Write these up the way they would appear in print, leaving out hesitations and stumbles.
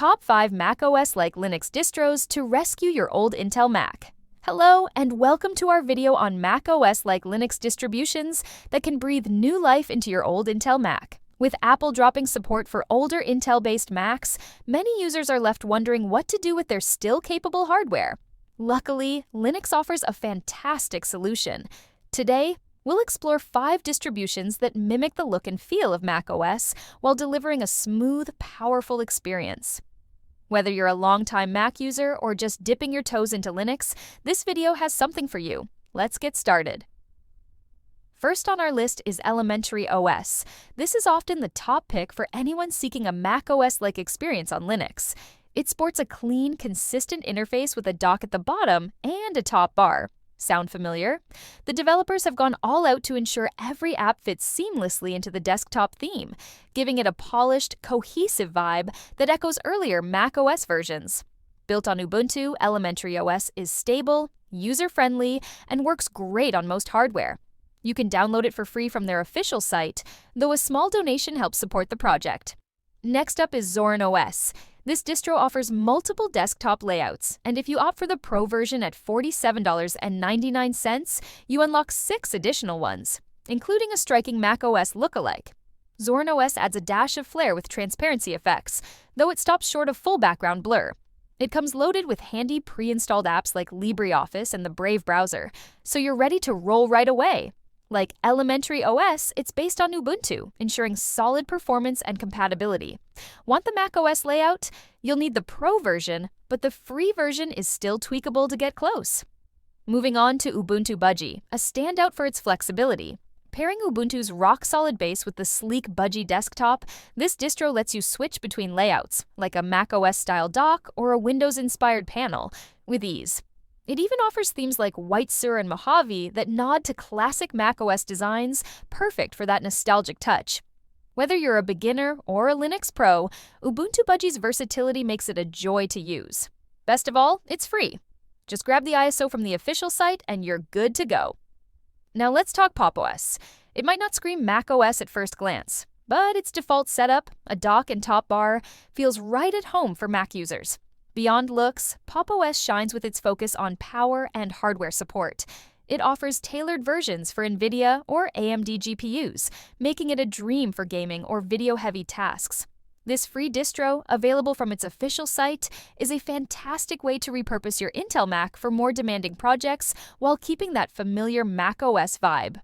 Top 5 macOS-like Linux distros to rescue your old Intel Mac. Hello, and welcome to our video on macOS-like Linux distributions that can breathe new life into your old Intel Mac. With Apple dropping support for older Intel-based Macs, many users are left wondering what to do with their still capable hardware. Luckily, Linux offers a fantastic solution. Today, we'll explore 5 distributions that mimic the look and feel of macOS while delivering a smooth, powerful experience. Whether you're a longtime Mac user or just dipping your toes into Linux, this video has something for you. Let's get started. First on our list is Elementary OS. This is often the top pick for anyone seeking a macOS-like experience on Linux. It sports a clean, consistent interface with a dock at the bottom and a top bar. Sound familiar? The developers have gone all out to ensure every app fits seamlessly into the desktop theme, giving it a polished, cohesive vibe that echoes earlier macOS versions. Built on Ubuntu, Elementary OS is stable, user-friendly, and works great on most hardware. You can download it for free from their official site, though a small donation helps support the project. Next up is Zorn OS. This distro offers multiple desktop layouts, and if you opt for the Pro version at $47.99, you unlock 6 additional ones, including a striking macOS lookalike. Zorn OS adds a dash of flair with transparency effects, though it stops short of full background blur. It comes loaded with handy pre-installed apps like LibreOffice and the Brave browser, so you're ready to roll right away. Like Elementary OS, it's based on Ubuntu, ensuring solid performance and compatibility. Want the macOS layout? You'll need the Pro version, but the free version is still tweakable to get close. Moving on to Ubuntu Budgie, a standout for its flexibility. Pairing Ubuntu's rock-solid base with the sleek Budgie desktop, this distro lets you switch between layouts, like a macOS-style dock or a Windows-inspired panel, with ease. It even offers themes like White Sur and Mojave that nod to classic macOS designs, perfect for that nostalgic touch. Whether you're a beginner or a Linux pro, Ubuntu Budgie's versatility makes it a joy to use. Best of all, it's free. Just grab the ISO from the official site and you're good to go. Now let's talk PopOS. It might not scream macOS at first glance, but its default setup, a dock and top bar, feels right at home for Mac users. Beyond looks, PopOS shines with its focus on power and hardware support. It offers tailored versions for NVIDIA or AMD GPUs, making it a dream for gaming or video-heavy tasks. This free distro, available from its official site, is a fantastic way to repurpose your Intel Mac for more demanding projects while keeping that familiar macOS vibe.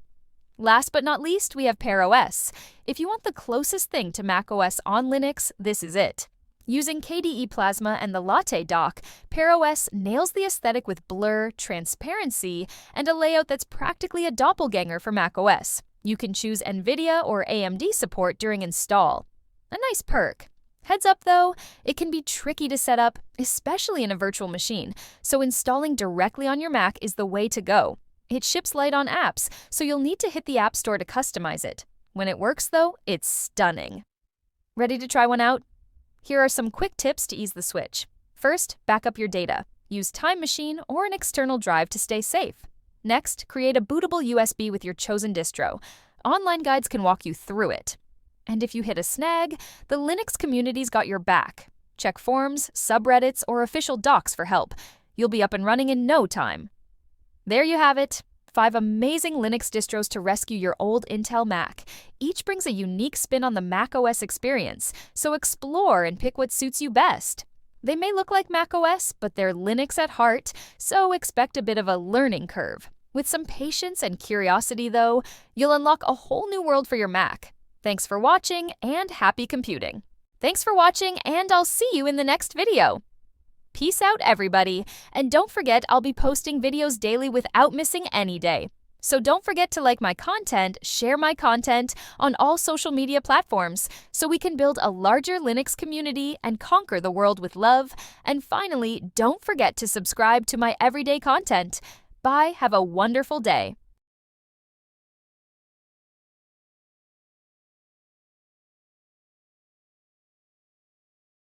Last but not least, we have pearos. If you want the closest thing to macOS on Linux, this is it. Using KDE Plasma and the Latte dock, pearos nails the aesthetic with blur, transparency, and a layout that's practically a doppelganger for macOS. You can choose NVIDIA or AMD support during install. A nice perk. Heads up though, it can be tricky to set up, especially in a virtual machine, so installing directly on your Mac is the way to go. It ships light on apps, so you'll need to hit the App Store to customize it. When it works though, it's stunning. Ready to try one out? Here are some quick tips to ease the switch. First, back up your data. Use Time Machine or an external drive to stay safe. Next, create a bootable USB with your chosen distro. Online guides can walk you through it. And if you hit a snag, the Linux community's got your back. Check forums, subreddits, or official docs for help. You'll be up and running in no time. There you have it. 5 amazing Linux distros to rescue your old Intel Mac. Each brings a unique spin on the macOS experience, so explore and pick what suits you best. They may look like macOS, but they're Linux at heart, so expect a bit of a learning curve. With some patience and curiosity, though, you'll unlock a whole new world for your Mac. Thanks for watching, and happy computing. Thanks for watching, and I'll see you in the next video. Peace out, everybody, and don't forget I'll be posting videos daily without missing any day. So don't forget to like my content, share my content on all social media platforms so we can build a larger Linux community and conquer the world with love. And finally, don't forget to subscribe to my everyday content. Bye, have a wonderful day.